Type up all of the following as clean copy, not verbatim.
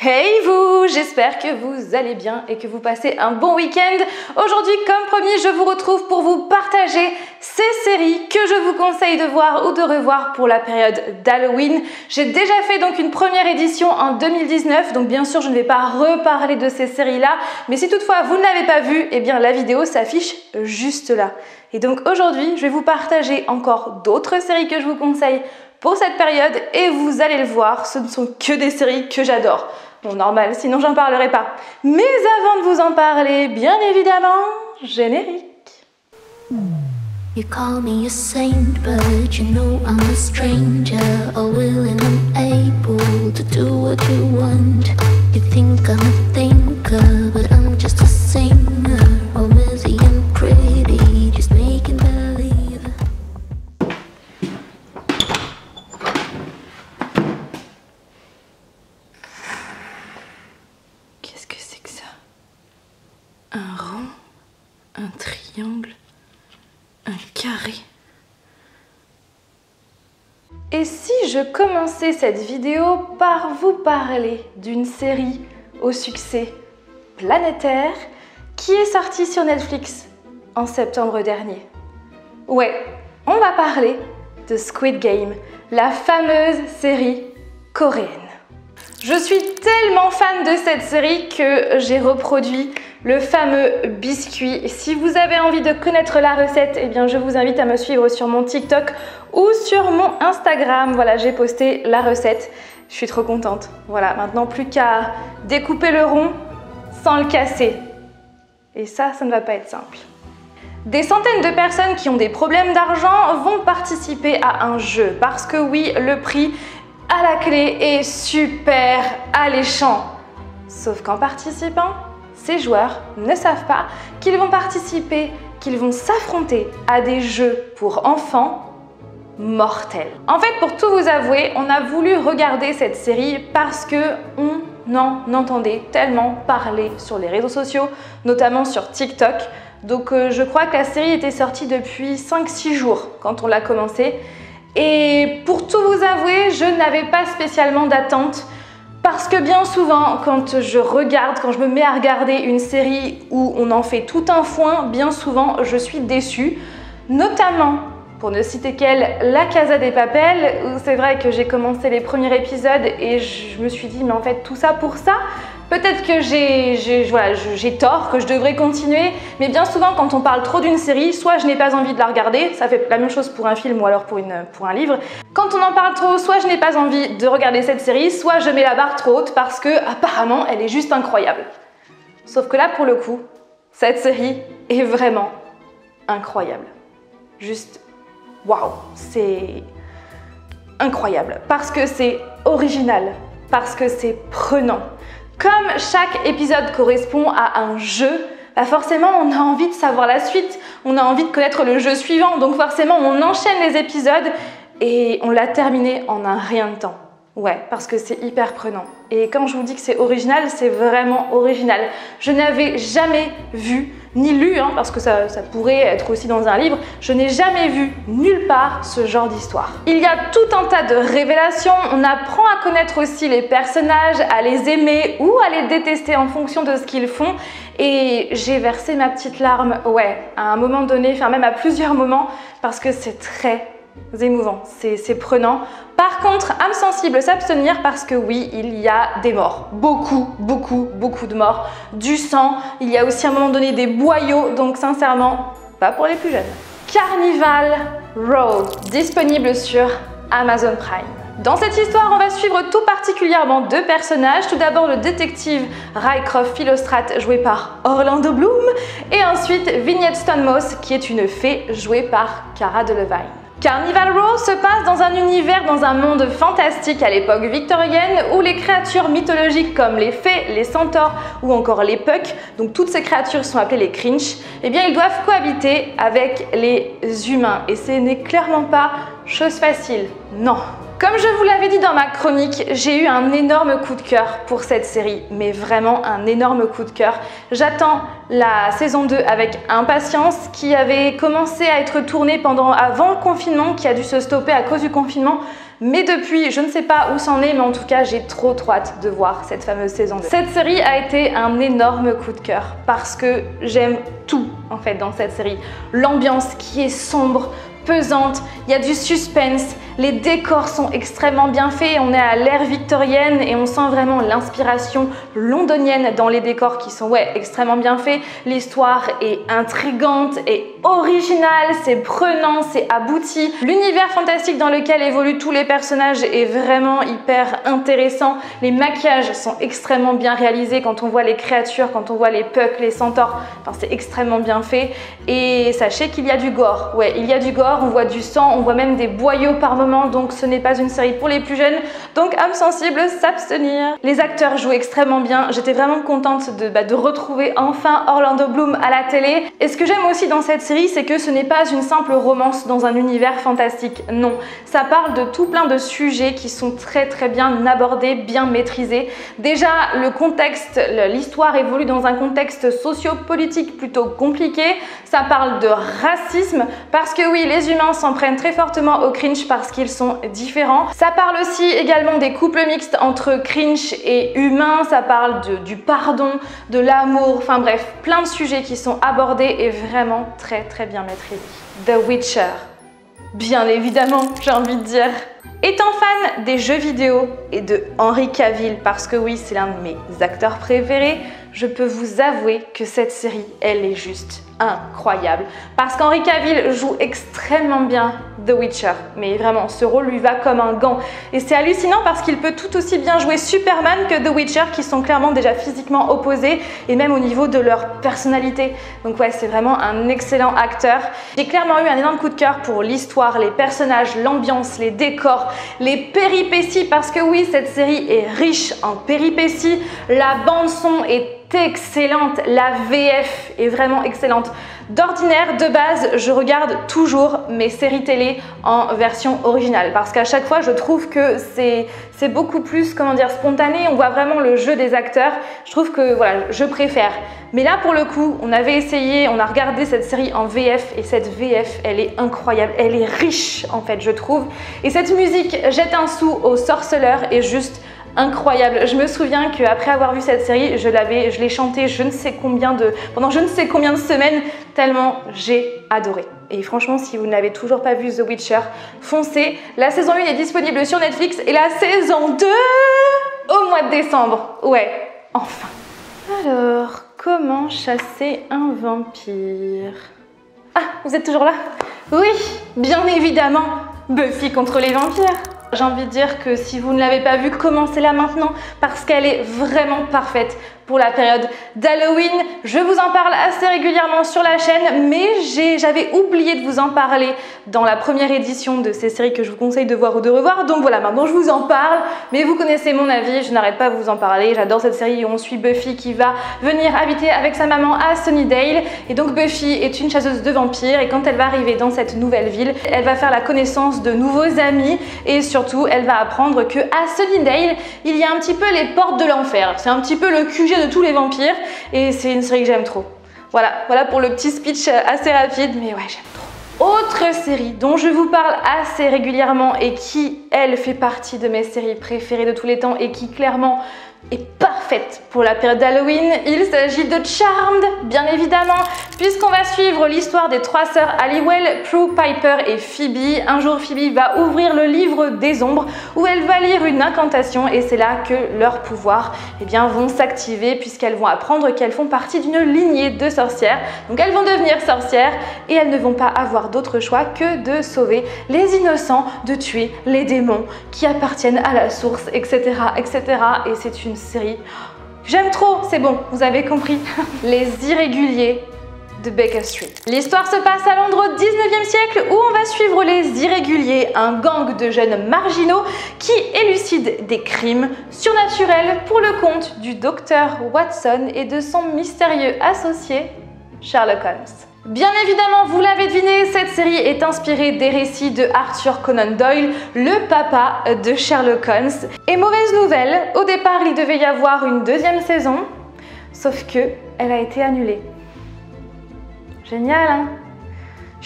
Hey vous, j'espère que vous allez bien et que vous passez un bon week-end. Aujourd'hui, comme promis, je vous retrouve pour vous partager ces séries que je vous conseille de voir ou de revoir pour la période d'Halloween. J'ai déjà fait donc une première édition en 2019, donc bien sûr je ne vais pas reparler de ces séries-là, mais si toutefois vous ne l'avez pas vue, eh bien la vidéo s'affiche juste là. Et donc aujourd'hui, je vais vous partager encore d'autres séries que je vous conseille pour cette période et vous allez le voir, ce ne sont que des séries que j'adore. Bon, normal, sinon j'en parlerai pas. Mais avant de vous en parler, bien évidemment, générique. You call me a saint, but you know I'm a stranger, all willing and able to do what you want. You think I'm a thinker, but I'm just a singer, all messy and pretty, just making believe. Qu'est-ce que c'est que ça? Un rond, un triangle, un carré. Et si je commençais cette vidéo par vous parler d'une série au succès planétaire qui est sortie sur Netflix en septembre dernier? Ouais, on va parler de Squid Game, la fameuse série coréenne. Je suis tellement fan de cette série que j'ai reproduit le fameux biscuit. Si vous avez envie de connaître la recette, eh bien je vous invite à me suivre sur mon TikTok ou sur mon Instagram. Voilà, j'ai posté la recette. Je suis trop contente. Voilà, maintenant plus qu'à découper le rond sans le casser. Et ça ne va pas être simple. Des centaines de personnes qui ont des problèmes d'argent vont participer à un jeu parce que oui, le prix à la clé est super alléchant. Sauf qu'en participant, ces joueurs ne savent pas qu'ils vont participer, qu'ils vont s'affronter à des jeux pour enfants mortels. En fait, pour tout vous avouer, on a voulu regarder cette série parce que on en entendait tellement parler sur les réseaux sociaux, notamment sur TikTok. Donc je crois que la série était sortie depuis 5-6 jours quand on l'a commencé. Et pour tout vous avouer, je n'avais pas spécialement d'attente parce que bien souvent, quand je me mets à regarder une série où on en fait tout un foin, bien souvent, je suis déçue. Notamment, pour ne citer qu'elle, La Casa de Papel, où c'est vrai que j'ai commencé les premiers épisodes et je me suis dit, mais en fait, tout ça pour ça? Peut-être que j'ai tort, que je devrais continuer, mais bien souvent quand on parle trop d'une série, soit je n'ai pas envie de la regarder, ça fait la même chose pour un film ou alors pour un livre. Quand on en parle trop, soit je n'ai pas envie de regarder cette série, soit je mets la barre trop haute parce que apparemment elle est juste incroyable. Sauf que là pour le coup, cette série est vraiment incroyable. Juste waouh, c'est incroyable parce que c'est original, parce que c'est prenant. Comme chaque épisode correspond à un jeu, bah forcément on a envie de savoir la suite, on a envie de connaître le jeu suivant, donc forcément on enchaîne les épisodes et on l'a terminé en un rien de temps. Ouais, parce que c'est hyper prenant. Et quand je vous dis que c'est original, c'est vraiment original. Je n'avais jamais vu, ni lu, parce que ça pourrait être aussi dans un livre, je n'ai jamais vu nulle part ce genre d'histoire. Il y a tout un tas de révélations, on apprend à connaître aussi les personnages, à les aimer ou à les détester en fonction de ce qu'ils font. Et j'ai versé ma petite larme, ouais, à un moment donné, enfin même à plusieurs moments, parce que c'est très émouvant, c'est prenant. Par contre, âme sensible, s'abstenir parce que oui, il y a des morts. Beaucoup de morts. Du sang, il y a aussi à un moment donné des boyaux, donc sincèrement, pas pour les plus jeunes. Carnival Row, disponible sur Amazon Prime. Dans cette histoire, on va suivre tout particulièrement deux personnages. Tout d'abord le détective Rycroft Philostrate joué par Orlando Bloom et ensuite Vignette Stonemoss qui est une fée jouée par Cara Delevingne. Carnival Row se passe dans un univers, dans un monde fantastique à l'époque victorienne où les créatures mythologiques comme les fées, les centaures ou encore les pucks, donc toutes ces créatures sont appelées les Crinch, eh bien ils doivent cohabiter avec les humains et ce n'est clairement pas chose facile, non. Comme je vous l'avais dit dans ma chronique, j'ai eu un énorme coup de cœur pour cette série, mais vraiment un énorme coup de cœur. J'attends la saison 2 avec impatience, qui avait commencé à être tournée avant le confinement, qui a dû se stopper à cause du confinement. Mais depuis, je ne sais pas où c'en est, mais en tout cas, j'ai trop hâte de voir cette fameuse saison 2. Cette série a été un énorme coup de cœur parce que j'aime tout en fait dans cette série. L'ambiance qui est sombre, pesante, il y a du suspense, les décors sont extrêmement bien faits, on est à l'ère victorienne et on sent vraiment l'inspiration londonienne dans les décors qui sont extrêmement bien faits. L'histoire est intrigante et originale, c'est prenant, c'est abouti. L'univers fantastique dans lequel évoluent tous les personnages est vraiment hyper intéressant. Les maquillages sont extrêmement bien réalisés quand on voit les créatures, quand on voit les pucks, les centaures, enfin, c'est extrêmement bien fait. Et sachez qu'il y a du gore, il y a du gore, on voit du sang, on voit même des boyaux par moment. Donc ce n'est pas une série pour les plus jeunes, donc âme sensible, s'abstenir. Les acteurs jouent extrêmement bien, j'étais vraiment contente de retrouver enfin Orlando Bloom à la télé. Et ce que j'aime aussi dans cette série, c'est que ce n'est pas une simple romance dans un univers fantastique, non. Ça parle de tout plein de sujets qui sont très bien abordés, bien maîtrisés. Déjà, le contexte, l'histoire évolue dans un contexte socio-politique plutôt compliqué. Ça parle de racisme, parce que oui, les humains s'en prennent très fortement au cringe parce qu'ils sont différents. Ça parle aussi également des couples mixtes entre cringe et humain, ça parle du pardon, de l'amour, enfin bref, plein de sujets qui sont abordés et vraiment très bien maîtrisés. The Witcher, bien évidemment, j'ai envie de dire. Étant fan des jeux vidéo et de Henry Cavill, parce que oui, c'est l'un de mes acteurs préférés, je peux vous avouer que cette série, elle est juste incroyable. Parce qu'Henry Cavill joue extrêmement bien The Witcher, mais vraiment, ce rôle lui va comme un gant. Et c'est hallucinant parce qu'il peut tout aussi bien jouer Superman que The Witcher, qui sont clairement déjà physiquement opposés, et même au niveau de leur personnalité. Donc ouais, c'est vraiment un excellent acteur. J'ai clairement eu un énorme coup de cœur pour l'histoire, les personnages, l'ambiance, les décors, les péripéties, parce que oui, cette série est riche en péripéties. La bande son est excellente, la VF est vraiment excellente. D'ordinaire, de base, je regarde toujours mes séries télé en version originale parce qu'à chaque fois, je trouve que c'est beaucoup plus, comment dire, spontané. On voit vraiment le jeu des acteurs. Je trouve que voilà, je préfère. Mais là, pour le coup, on avait essayé, on a regardé cette série en VF et cette VF, elle est incroyable. Elle est riche, en fait, je trouve. Et cette musique, Jette un sou au sorceleur, est juste incroyable. Je me souviens qu'après avoir vu cette série, je l'ai chantée pendant je ne sais combien de semaines, tellement j'ai adoré. Et franchement, si vous n'avez toujours pas vu The Witcher, foncez. La saison 1 est disponible sur Netflix et la saison 2 au mois de décembre. Ouais, enfin. Alors, comment chasser un vampire? Ah, vous êtes toujours là? Oui, bien évidemment, Buffy contre les vampires. J'ai envie de dire que si vous ne l'avez pas vue, commencez-la maintenant parce qu'elle est vraiment parfaite pour la période d'Halloween. Je vous en parle assez régulièrement sur la chaîne, mais j'avais oublié de vous en parler dans la première édition de ces séries que je vous conseille de voir ou de revoir. Donc voilà, maintenant je vous en parle, mais vous connaissez mon avis, je n'arrête pas de vous en parler. J'adore cette série où on suit Buffy qui va venir habiter avec sa maman à Sunnydale. Et donc Buffy est une chasseuse de vampires et quand elle va arriver dans cette nouvelle ville, elle va faire la connaissance de nouveaux amis et surtout elle va apprendre que à Sunnydale, il y a un petit peu les portes de l'enfer. C'est un petit peu le QG de tous les vampires et c'est une série que j'aime trop. Voilà pour le petit speech assez rapide, mais ouais, j'aime trop. Autre série dont je vous parle assez régulièrement et qui, elle, fait partie de mes séries préférées de tous les temps et qui clairement est parfaite pour la période d'Halloween. Il s'agit de Charmed, bien évidemment, puisqu'on va suivre l'histoire des trois sœurs Halliwell, Prue, Piper et Phoebe. Un jour, Phoebe va ouvrir le livre des ombres où elle va lire une incantation et c'est là que leurs pouvoirs vont s'activer puisqu'elles vont apprendre qu'elles font partie d'une lignée de sorcières. Donc elles vont devenir sorcières et elles ne vont pas avoir d'autre choix que de sauver les innocents, de tuer les démons qui appartiennent à la source, etc. etc. Et c'est une série j'aime trop, c'est bon, vous avez compris. Les Irréguliers de Baker Street. L'histoire se passe à Londres au 19e siècle où on va suivre les Irréguliers, un gang de jeunes marginaux qui élucident des crimes surnaturels pour le compte du docteur Watson et de son mystérieux associé Sherlock Holmes. Bien évidemment, vous l'avez deviné, cette série est inspirée des récits de Arthur Conan Doyle, le papa de Sherlock Holmes. Et mauvaise nouvelle, au départ il devait y avoir une deuxième saison, sauf que elle a été annulée. Génial, hein?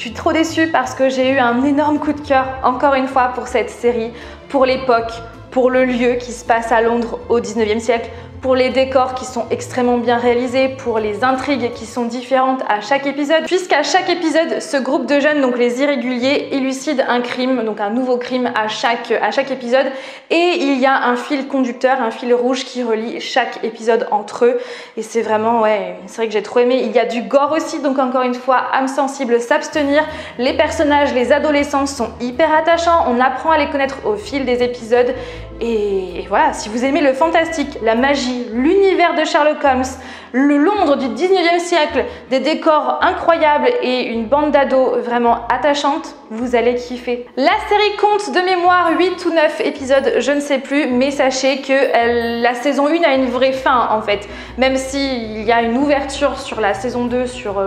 Je suis trop déçue parce que j'ai eu un énorme coup de cœur, encore une fois, pour cette série, pour l'époque, pour le lieu qui se passe à Londres au 19e siècle, pour les décors qui sont extrêmement bien réalisés, pour les intrigues qui sont différentes à chaque épisode, puisqu'à chaque épisode, ce groupe de jeunes, donc les irréguliers, élucident un crime, donc un nouveau crime à chaque épisode, et il y a un fil conducteur, un fil rouge qui relie chaque épisode entre eux, et c'est vraiment, ouais, une série que j'ai trop aimée. Il y a du gore aussi, donc encore une fois, âme sensible, s'abstenir. Les personnages, les adolescents sont hyper attachants, on apprend à les connaître au fil des épisodes, et voilà, si vous aimez le fantastique, la magie, l'univers de Sherlock Holmes, le Londres du 19e siècle, des décors incroyables et une bande d'ados vraiment attachante, vous allez kiffer. La série compte de mémoire 8 ou 9 épisodes, je ne sais plus, mais sachez que la saison 1 a une vraie fin en fait. Même s'il y a une ouverture sur la saison 2, sur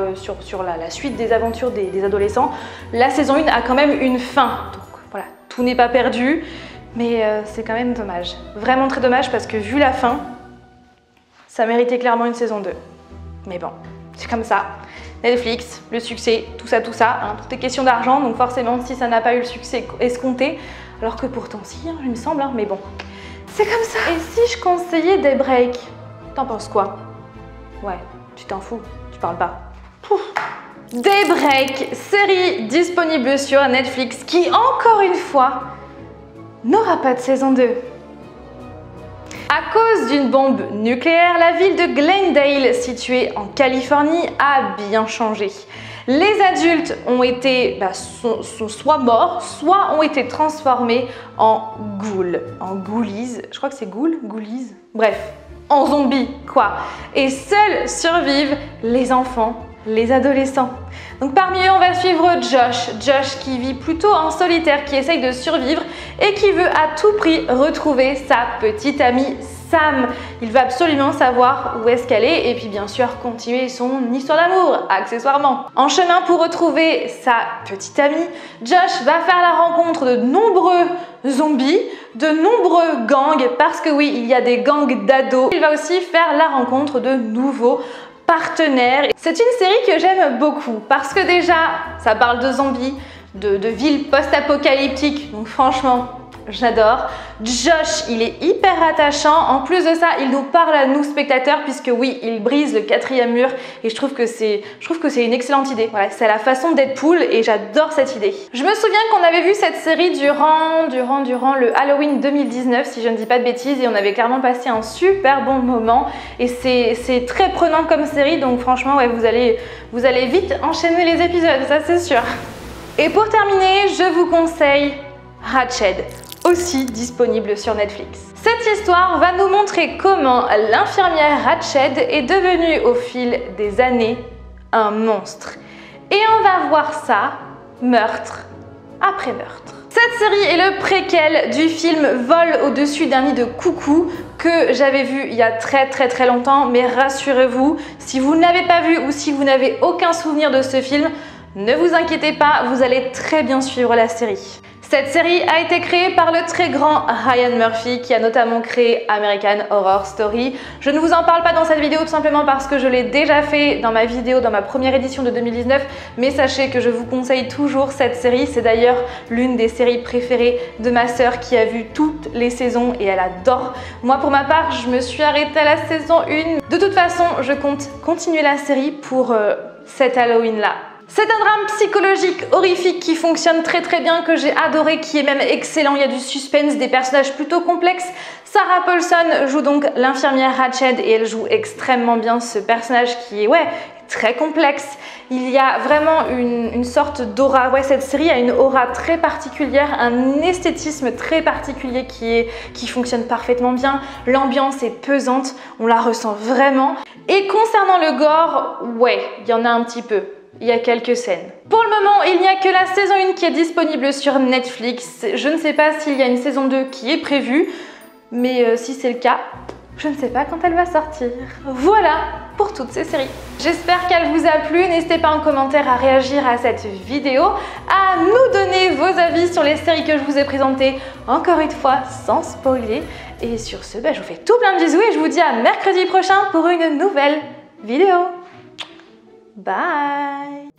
la suite des aventures des adolescents, la saison 1 a quand même une fin. Donc voilà, tout n'est pas perdu. Mais c'est quand même dommage, vraiment très dommage parce que vu la fin, ça méritait clairement une saison 2. Mais bon, c'est comme ça. Netflix, le succès, tout ça, hein, tout est question d'argent, donc forcément si ça n'a pas eu le succès escompté, alors que pourtant si, hein, il me semble, hein, mais bon, c'est comme ça. Et si je conseillais Daybreak, t'en penses quoi? Ouais, tu t'en fous, tu parles pas. Pouf. Daybreak, série disponible sur Netflix qui, encore une fois, n'aura pas de saison 2. À cause d'une bombe nucléaire, la ville de Glendale, située en Californie, a bien changé. Les adultes ont été sont soit morts, soit ont été transformés en ghouls, en ghoulies. Je crois que c'est ghoulies. Bref, en zombies, quoi. Et seuls survivent les enfants, les adolescents. Donc parmi eux, on va suivre Josh qui vit plutôt en solitaire, qui essaye de survivre et qui veut à tout prix retrouver sa petite amie Sam. Il veut absolument savoir où est-ce qu'elle est et puis bien sûr continuer son histoire d'amour, accessoirement. En chemin pour retrouver sa petite amie, Josh va faire la rencontre de nombreux zombies, de nombreux gangs, parce que oui, il y a des gangs d'ados. Il va aussi faire la rencontre de nouveaux partenaires. C'est une série que j'aime beaucoup parce que déjà, ça parle de zombies, de villes post-apocalyptiques, donc franchement, j'adore. Josh, il est hyper attachant. En plus de ça, il nous parle à nous spectateurs puisque oui, il brise le 4e mur et je trouve que c'est une excellente idée. Voilà, c'est la façon de Deadpool et j'adore cette idée. Je me souviens qu'on avait vu cette série durant le Halloween 2019 si je ne dis pas de bêtises et on avait clairement passé un super bon moment et c'est très prenant comme série donc franchement ouais, vous allez vite enchaîner les épisodes, ça c'est sûr. Et pour terminer, je vous conseille Ratched, aussi disponible sur Netflix. Cette histoire va nous montrer comment l'infirmière Ratched est devenue au fil des années un monstre. Et on va voir ça, meurtre après meurtre. Cette série est le préquel du film Vol au-dessus d'un nid de coucou que j'avais vu il y a très longtemps, mais rassurez-vous, si vous ne l'avez pas vu ou si vous n'avez aucun souvenir de ce film, ne vous inquiétez pas, vous allez très bien suivre la série. Cette série a été créée par le très grand Ryan Murphy qui a notamment créé American Horror Story. Je ne vous en parle pas dans cette vidéo tout simplement parce que je l'ai déjà fait dans ma vidéo, dans ma première édition de 2019, mais sachez que je vous conseille toujours cette série. C'est d'ailleurs l'une des séries préférées de ma sœur qui a vu toutes les saisons et elle adore. Moi pour ma part, je me suis arrêtée à la saison 1. De toute façon, je compte continuer la série pour cet Halloween là. C'est un drame psychologique horrifique qui fonctionne très bien, que j'ai adoré, qui est même excellent. Il y a du suspense, des personnages plutôt complexes. Sarah Paulson joue donc l'infirmière Ratched et elle joue extrêmement bien ce personnage qui est très complexe. Il y a vraiment une sorte d'aura. Ouais, cette série a une aura très particulière, un esthétisme très particulier qui fonctionne parfaitement bien. L'ambiance est pesante, on la ressent vraiment. Et concernant le gore, ouais, il y en a un petit peu. Il y a quelques scènes. Pour le moment, il n'y a que la saison 1 qui est disponible sur Netflix. Je ne sais pas s'il y a une saison 2 qui est prévue, mais si c'est le cas, je ne sais pas quand elle va sortir. Voilà pour toutes ces séries. J'espère qu'elle vous a plu. N'hésitez pas en commentaire à réagir à cette vidéo, à nous donner vos avis sur les séries que je vous ai présentées, encore une fois, sans spoiler. Et sur ce, je vous fais tout plein de bisous et je vous dis à mercredi prochain pour une nouvelle vidéo. Bye!